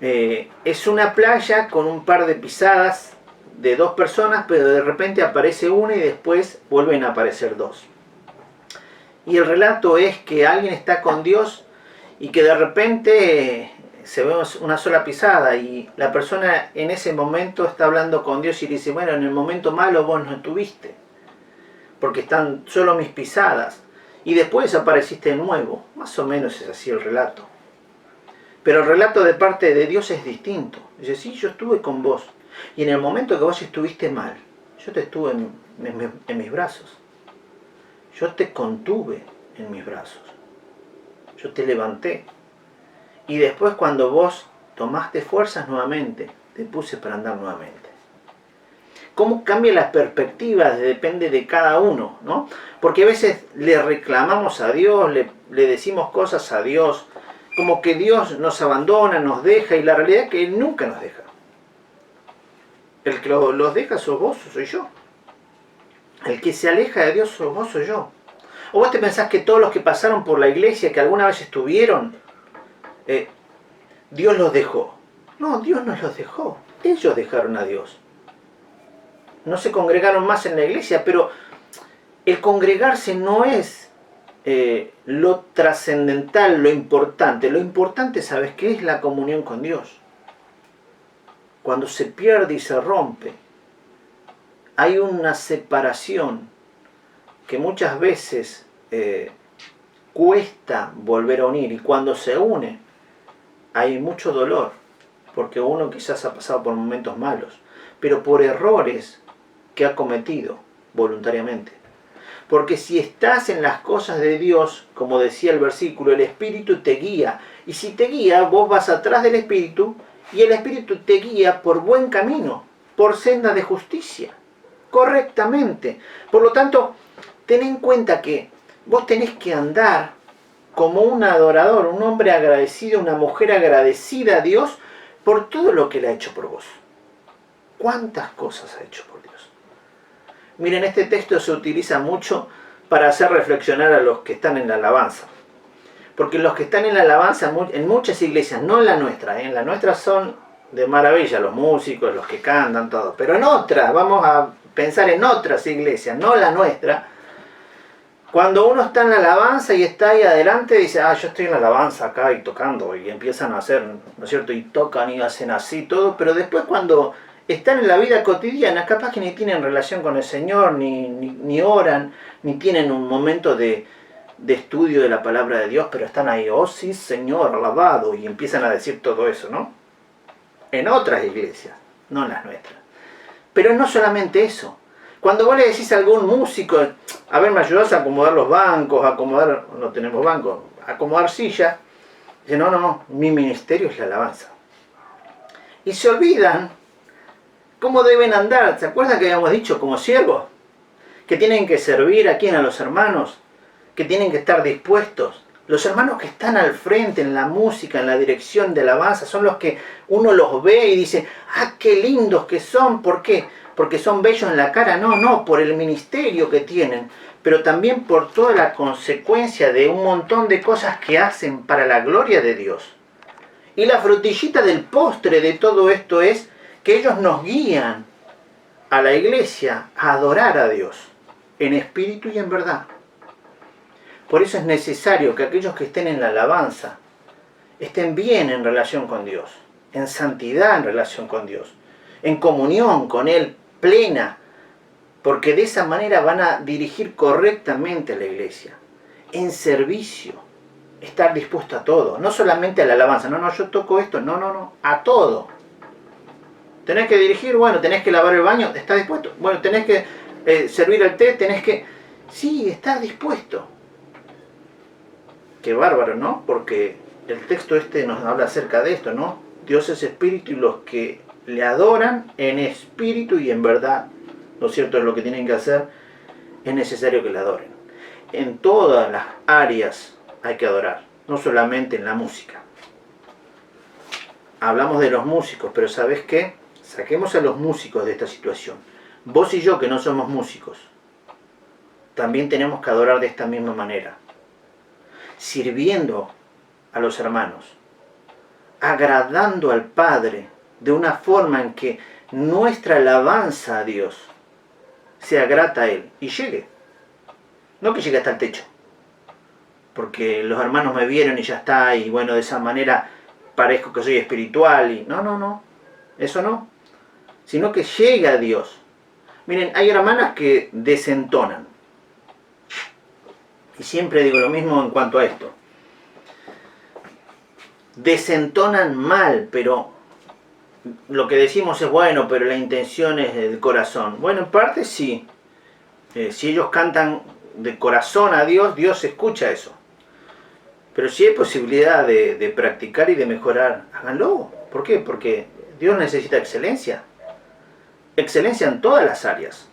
Es una playa con un par de pisadas de dos personas, pero de repente aparece una y después vuelven a aparecer dos. Y el relato es que alguien está con Dios y que de repente se ve una sola pisada y la persona en ese momento está hablando con Dios y le dice, bueno, en el momento malo vos no estuviste, porque están solo mis pisadas, y después apareciste de nuevo. Más o menos es así el relato. Pero el relato de parte de Dios es distinto. Dice, sí, yo estuve con vos, y en el momento que vos estuviste mal, yo te estuve en mis brazos. Yo te contuve en mis brazos. Yo te levanté. Y después cuando vos tomaste fuerzas nuevamente, te puse para andar nuevamente. Cómo cambia la perspectiva depende de cada uno, ¿no? Porque a veces le reclamamos a Dios, le decimos cosas a Dios, como que Dios nos abandona, nos deja, y la realidad es que Él nunca nos deja. El que los deja sos vos o soy yo. El que se aleja de Dios sos vos o yo. ¿O vos te pensás que todos los que pasaron por la iglesia, que alguna vez estuvieron, Dios los dejó? No, Dios no los dejó. Ellos dejaron a Dios. No se congregaron más en la iglesia, pero el congregarse no es lo trascendental, lo importante. Lo importante, ¿sabes qué? Es la comunión con Dios. Cuando se pierde y se rompe, hay una separación que muchas veces cuesta volver a unir, y cuando se une hay mucho dolor, porque uno quizás ha pasado por momentos malos, pero por errores que ha cometido voluntariamente. Porque si estás en las cosas de Dios, como decía el versículo, el Espíritu te guía, y si te guía, vos vas atrás del Espíritu, y el Espíritu te guía por buen camino, por senda de justicia, correctamente. Por lo tanto, ten en cuenta que vos tenés que andar como un adorador, un hombre agradecido, una mujer agradecida a Dios por todo lo que Él ha hecho por vos. ¿Cuántas cosas ha hecho por Dios? Miren, este texto se utiliza mucho para hacer reflexionar a los que están en la alabanza. Porque los que están en la alabanza, en muchas iglesias, no en la nuestra, en la nuestra son de maravilla los músicos, los que cantan, todo. Pero en otras, vamos a pensar en otras iglesias, no la nuestra. Cuando uno está en la alabanza y está ahí adelante, dice, yo estoy en la alabanza acá y tocando, y empiezan a hacer, ¿no es cierto? Y tocan y hacen así todo, pero después cuando están en la vida cotidiana, capaz que ni tienen relación con el Señor, ni oran, ni tienen un momento de estudio de la palabra de Dios, pero están ahí, oh sí Señor, alabado, y empiezan a decir todo eso, ¿no? En otras iglesias, no en las nuestras. Pero no solamente eso. Cuando vos le decís a algún músico, a ver, ¿me ayudás a acomodar los bancos, no tenemos bancos, acomodar sillas? Dice, no, mi ministerio es la alabanza. Y se olvidan cómo deben andar. ¿Se acuerdan que habíamos dicho como siervos? Que tienen que servir a quién, a los hermanos, que tienen que estar dispuestos. Los hermanos que están al frente en la música, en la dirección de alabanza, son los que uno los ve y dice, qué lindos que son. ¿Por qué? Porque son bellos en la cara. No, por el ministerio que tienen, pero también por toda la consecuencia de un montón de cosas que hacen para la gloria de Dios. Y la frutillita del postre de todo esto es que ellos nos guían a la iglesia a adorar a Dios, en espíritu y en verdad. Por eso es necesario que aquellos que estén en la alabanza estén bien en relación con Dios, en santidad en relación con Dios, en comunión con Él plena, porque de esa manera van a dirigir correctamente a la iglesia, en servicio, estar dispuesto a todo, no solamente a la alabanza, no, yo toco esto, no, a todo. Tenés que dirigir, bueno, tenés que lavar el baño, ¿estás dispuesto? Bueno, tenés que servir el té, sí, estás dispuesto. Qué bárbaro, ¿no? Porque el texto nos habla acerca de esto, ¿no? Dios es espíritu y los que le adoran en espíritu y en verdad, ¿no es cierto? Es lo que tienen que hacer, es necesario que le adoren. En todas las áreas hay que adorar, no solamente en la música. Hablamos de los músicos, pero ¿sabes qué? Saquemos a los músicos de esta situación. Vos y yo, que no somos músicos, también tenemos que adorar de esta misma manera, sirviendo a los hermanos, agradando al Padre de una forma en que nuestra alabanza a Dios sea grata a Él y llegue. No que llegue hasta el techo, porque los hermanos me vieron y ya está, y bueno, de esa manera parezco que soy espiritual. Y no, eso no. Sino que llega a Dios. Miren, hay hermanas que desentonan. Y siempre digo lo mismo en cuanto a esto. Desentonan mal, pero lo que decimos es bueno, pero la intención es del corazón. Bueno, en parte sí. Si ellos cantan de corazón a Dios, Dios escucha eso. Pero si hay posibilidad de practicar y de mejorar, háganlo. ¿Por qué? Porque Dios necesita excelencia. Excelencia en todas las áreas.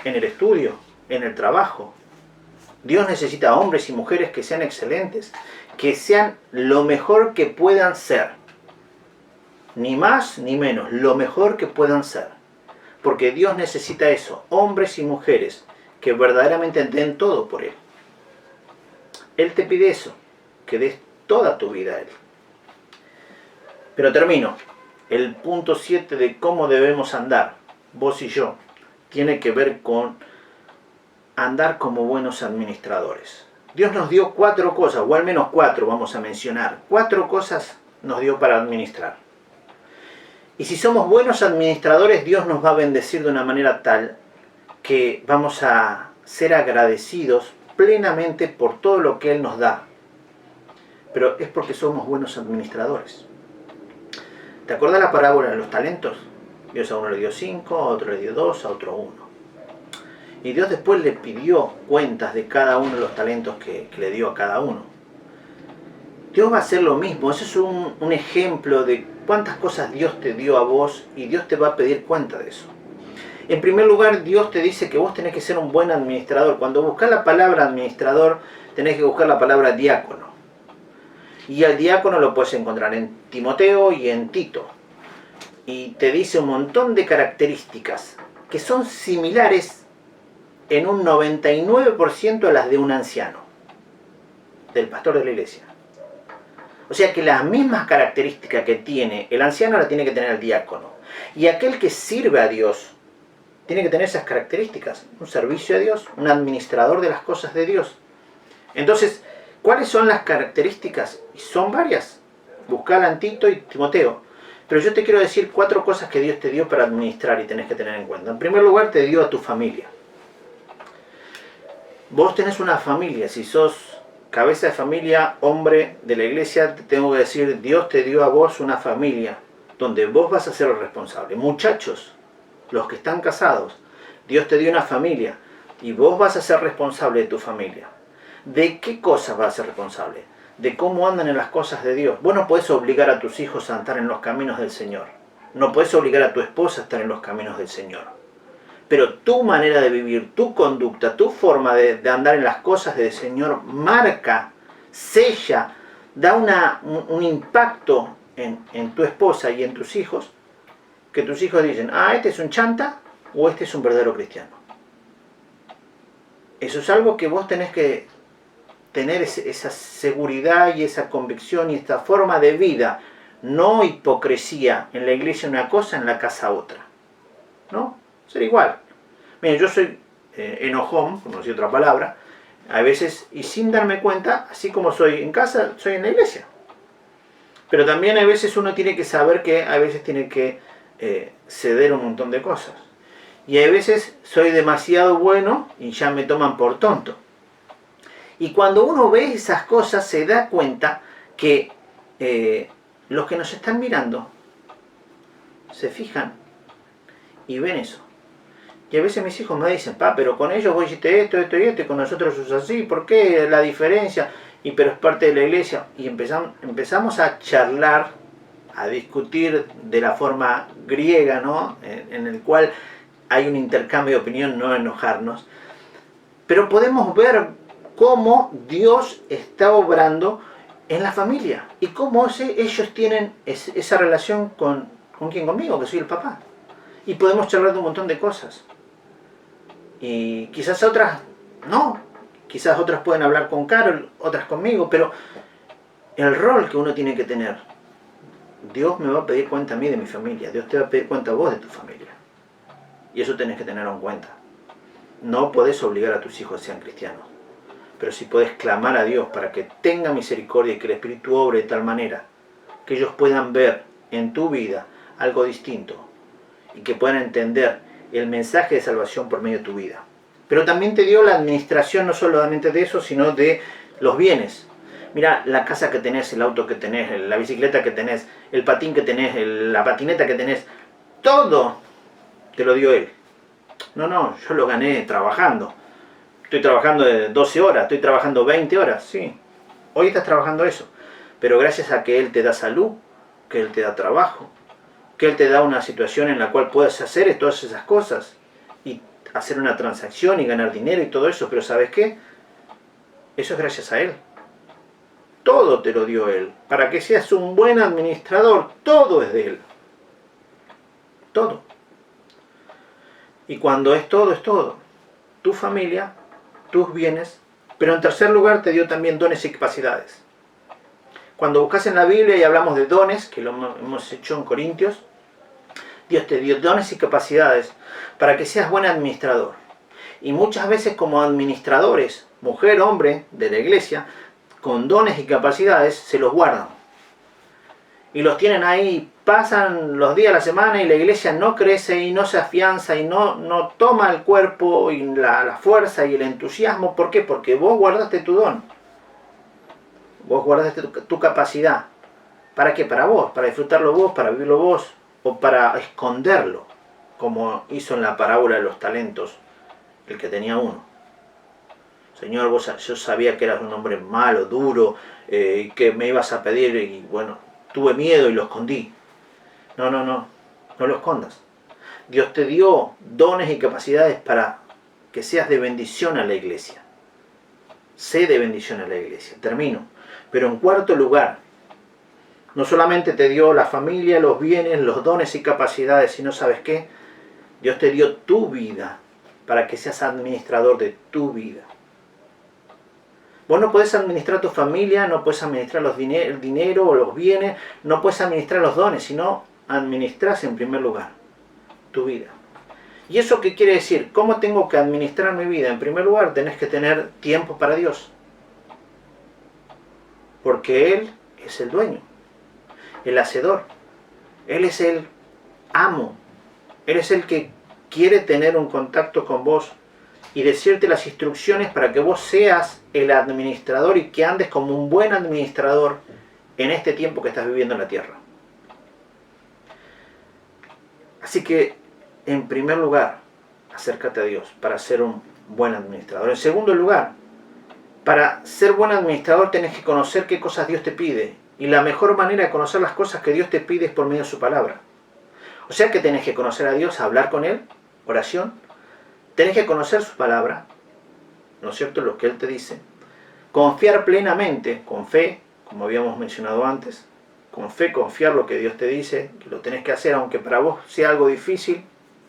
En el estudio, en el trabajo. Dios necesita hombres y mujeres que sean excelentes, que sean lo mejor que puedan ser. Ni más ni menos, lo mejor que puedan ser. Porque Dios necesita eso, hombres y mujeres que verdaderamente den todo por Él. Él te pide eso, que des toda tu vida a Él. Pero termino. El punto 7 de cómo debemos andar, vos y yo, tiene que ver con andar como buenos administradores. Dios nos dio 4 cosas, o al menos 4 vamos a mencionar. 4 cosas nos dio para administrar. Y si somos buenos administradores, Dios nos va a bendecir de una manera tal que vamos a ser agradecidos plenamente por todo lo que Él nos da. Pero es porque somos buenos administradores. ¿Te acuerdas la parábola de los talentos? Dios a uno le dio 5, a otro le dio 2, a otro 1. Y Dios después le pidió cuentas de cada uno de los talentos que le dio a cada uno. Dios va a hacer lo mismo. Eso es un ejemplo de cuántas cosas Dios te dio a vos y Dios te va a pedir cuenta de eso. En primer lugar, Dios te dice que vos tenés que ser un buen administrador. Cuando buscas la palabra administrador, tenés que buscar la palabra diácono. Y al diácono lo puedes encontrar en Timoteo y en Tito. Y te dice un montón de características que son similares en un 99% a las de un anciano, del pastor de la iglesia. O sea que las mismas características que tiene el anciano las tiene que tener el diácono. Y aquel que sirve a Dios tiene que tener esas características. Un servicio a Dios, un administrador de las cosas de Dios. Entonces, ¿cuáles son las características? Son varias. Buscala en Tito y Timoteo. Pero yo te quiero decir 4 cosas que Dios te dio para administrar y tenés que tener en cuenta. En primer lugar, te dio a tu familia. Vos tenés una familia. Si sos cabeza de familia, hombre de la iglesia, te tengo que decir, Dios te dio a vos una familia donde vos vas a ser el responsable. Muchachos, los que están casados, Dios te dio una familia y vos vas a ser responsable de tu familia. ¿De qué cosas vas a ser responsable? De cómo andan en las cosas de Dios. Vos no podés obligar a tus hijos a andar en los caminos del Señor. No podés obligar a tu esposa a estar en los caminos del Señor. Pero tu manera de vivir, tu conducta, tu forma de andar en las cosas del Señor marca, sella, da un impacto en tu esposa y en tus hijos, que tus hijos dicen, este es un chanta o este es un verdadero cristiano. Eso es algo que vos tenés que tener esa seguridad y esa convicción y esta forma de vida, no hipocresía, en la iglesia una cosa, en la casa otra. ¿No? Ser igual. Miren, yo soy enojón, como decía otra palabra, a veces, y sin darme cuenta, así como soy en casa, soy en la iglesia. Pero también a veces uno tiene que saber que a veces tiene que ceder un montón de cosas. Y a veces soy demasiado bueno y ya me toman por tonto. Y cuando uno ve esas cosas se da cuenta que los que nos están mirando se fijan y ven eso. Y a veces mis hijos me dicen, pero con ellos vos hiciste esto, esto y esto, y con nosotros es así, ¿por qué la diferencia? Pero es parte de la iglesia. Y empezamos a charlar, a discutir de la forma griega, ¿no? En el cual hay un intercambio de opinión, no enojarnos. Pero podemos ver cómo Dios está obrando en la familia. Y cómo ellos tienen esa relación con quién, conmigo, que soy el papá. Y podemos charlar de un montón de cosas. Y quizás otras no. Quizás otras pueden hablar con Carol, otras conmigo. Pero el rol que uno tiene que tener, Dios me va a pedir cuenta a mí de mi familia. Dios te va a pedir cuenta a vos de tu familia. Y eso tenés que tenerlo en cuenta. No podés obligar a tus hijos a que sean cristianos. pero si puedes clamar a Dios para que tenga misericordia y que el Espíritu obre de tal manera que ellos puedan ver en tu vida algo distinto y que puedan entender el mensaje de salvación por medio de tu vida. Pero también te dio la administración no solamente de eso, sino de los bienes. Mira, la casa que tenés, el auto que tenés, la bicicleta que tenés, el patín que tenés, la patineta que tenés, todo te lo dio Él. No, yo lo gané trabajando. Estoy trabajando de 12 horas, estoy trabajando 20 horas, sí. Hoy estás trabajando eso. Pero gracias a que Él te da salud, que Él te da trabajo, que Él te da una situación en la cual puedes hacer todas esas cosas y hacer una transacción y ganar dinero y todo eso. Pero ¿sabes qué? Eso es gracias a Él. Todo te lo dio Él. Para que seas un buen administrador, todo es de Él. Todo. Y cuando es todo, es todo. Tu familia, tus bienes, pero en tercer lugar te dio también dones y capacidades. Cuando buscas en la Biblia y hablamos de dones, que lo hemos hecho en Corintios, Dios te dio dones y capacidades para que seas buen administrador. Y muchas veces como administradores, mujer, hombre, de la iglesia, con dones y capacidades, se los guardan. Y los tienen ahí, pasan los días, la semana y la iglesia no crece y no se afianza y no toma el cuerpo y la fuerza y el entusiasmo. ¿Por qué? Porque vos guardaste tu don. Vos guardaste tu capacidad. ¿Para qué? Para vos, para disfrutarlo vos, para vivirlo vos o para esconderlo, como hizo en la parábola de los talentos el que tenía uno. Señor, yo sabía que eras un hombre malo, duro, y que me ibas a pedir y bueno, tuve miedo y lo escondí. No lo escondas. Dios te dio dones y capacidades para que seas de bendición a la iglesia. Sé de bendición a la iglesia. Termino. Pero en cuarto lugar, no solamente te dio la familia, los bienes, los dones y capacidades, sino, ¿sabes qué? Dios te dio tu vida para que seas administrador de tu vida. Vos no podés administrar tu familia, no podés administrar el dinero o los bienes, no podés administrar los dones, sino administrás en primer lugar tu vida. ¿Y eso qué quiere decir? ¿Cómo tengo que administrar mi vida? En primer lugar, tenés que tener tiempo para Dios. Porque Él es el dueño, el hacedor. Él es el amo. Él es el que quiere tener un contacto con vos y decirte las instrucciones para que vos seas el administrador y que andes como un buen administrador en este tiempo que estás viviendo en la tierra. Así que, en primer lugar, acércate a Dios para ser un buen administrador. En segundo lugar, para ser buen administrador tenés que conocer qué cosas Dios te pide. Y la mejor manera de conocer las cosas que Dios te pide es por medio de su palabra. O sea que tenés que conocer a Dios, hablar con Él, oración. Tenés que conocer su palabra, ¿no es cierto? Lo que Él te dice. Confiar plenamente, con fe, como habíamos mencionado antes. Con fe, confiar lo que Dios te dice, que lo tenés que hacer, aunque para vos sea algo difícil,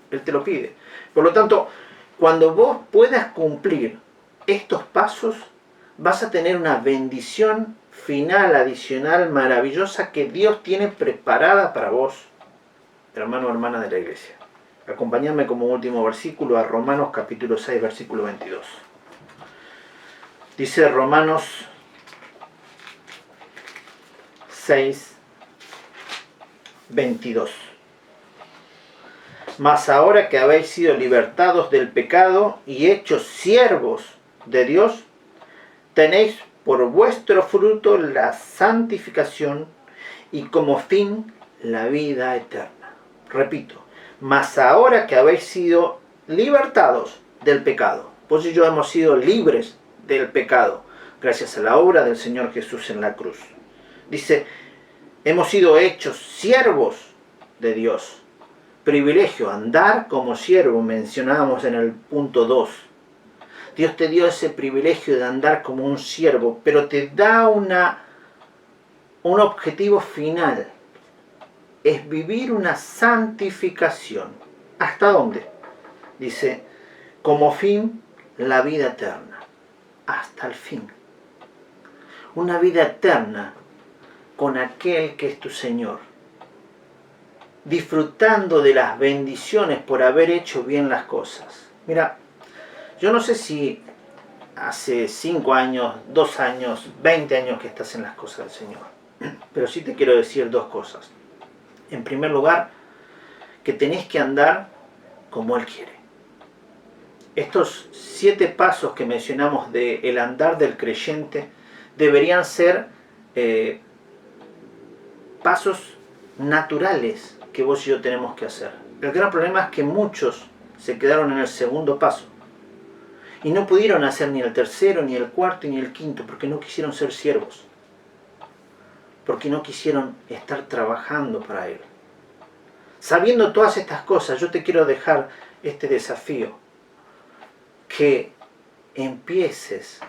Él te lo pide. Por lo tanto, cuando vos puedas cumplir estos pasos, vas a tener una bendición final, adicional, maravillosa, que Dios tiene preparada para vos, hermano o hermana de la iglesia. Acompañadme como último versículo a Romanos capítulo 6, versículo 22. Dice Romanos 6, 22. Mas ahora que habéis sido libertados del pecado y hechos siervos de Dios, tenéis por vuestro fruto la santificación y como fin la vida eterna. Repito, mas ahora que habéis sido libertados del pecado, vos y yo hemos sido libres del pecado, gracias a la obra del Señor Jesús en la cruz. Dice, hemos sido hechos siervos de Dios. Privilegio, andar como siervo, mencionábamos en el punto 2. Dios te dio ese privilegio de andar como un siervo, pero te da un objetivo final. Es vivir una santificación. ¿Hasta dónde? Dice, como fin, la vida eterna. Hasta el fin. Una vida eterna con aquel que es tu Señor. Disfrutando de las bendiciones por haber hecho bien las cosas. Mira, yo no sé si hace 5 años, 2 años, 20 años que estás en las cosas del Señor. Pero sí te quiero decir 2 cosas. En primer lugar, que tenés que andar como Él quiere. Estos 7 pasos que mencionamos del andar del creyente deberían ser pasos naturales que vos y yo tenemos que hacer. El gran problema es que muchos se quedaron en el segundo paso y no pudieron hacer ni el tercero, ni el cuarto, ni el quinto, porque no quisieron ser siervos, porque no quisieron estar trabajando para Él. Sabiendo todas estas cosas, yo te quiero dejar este desafío, que empieces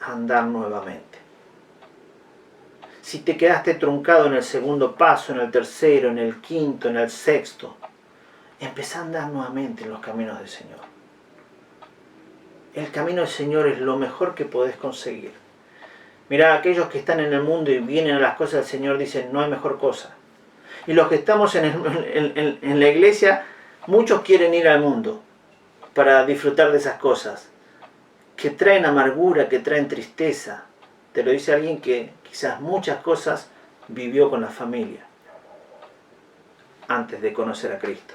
a andar nuevamente. Si te quedaste truncado en el segundo paso, en el tercero, en el quinto, en el sexto, empezá a andar nuevamente en los caminos del Señor. El camino del Señor es lo mejor que podés conseguir. Mirá, aquellos que están en el mundo y vienen a las cosas del Señor dicen, no hay mejor cosa. Y los que estamos en la iglesia, muchos quieren ir al mundo para disfrutar de esas cosas, que traen amargura, que traen tristeza. Te lo dice alguien que quizás muchas cosas vivió con la familia antes de conocer a Cristo.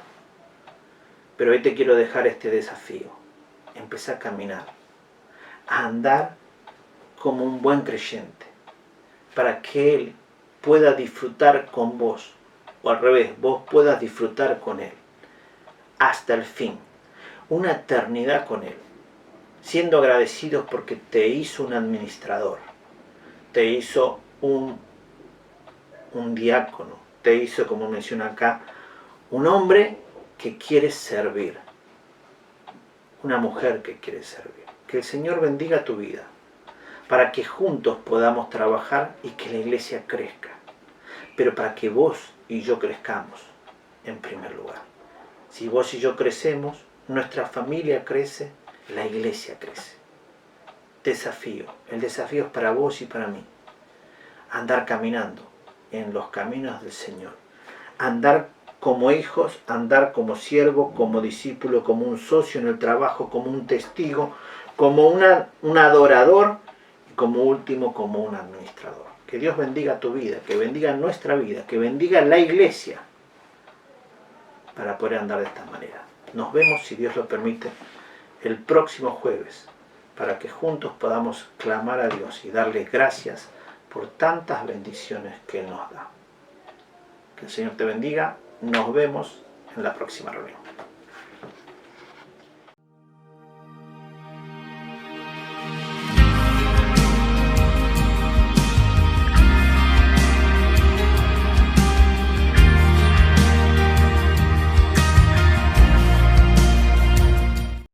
Pero hoy te quiero dejar este desafío. Empezá a caminar, a andar como un buen creyente, para que Él pueda disfrutar con vos, o al revés, vos puedas disfrutar con Él, hasta el fin, una eternidad con Él, siendo agradecidos porque te hizo un administrador, te hizo un diácono, te hizo, como menciona acá, un hombre que quiere servir, una mujer que quiere servir. Que el Señor bendiga tu vida, para que juntos podamos trabajar y que la iglesia crezca, pero para que vos y yo crezcamos en primer lugar. Si vos y yo crecemos, nuestra familia crece, la iglesia crece. Desafío, el desafío es para vos y para mí. Andar caminando en los caminos del Señor, andar como hijos, andar como siervo, como discípulo, como un socio en el trabajo, como un testigo, como un adorador y como último, como un administrador. Que Dios bendiga tu vida, que bendiga nuestra vida, que bendiga la iglesia para poder andar de esta manera. Nos vemos, si Dios lo permite, el próximo jueves para que juntos podamos clamar a Dios y darle gracias por tantas bendiciones que Él nos da. Que el Señor te bendiga. Nos vemos en la próxima reunión.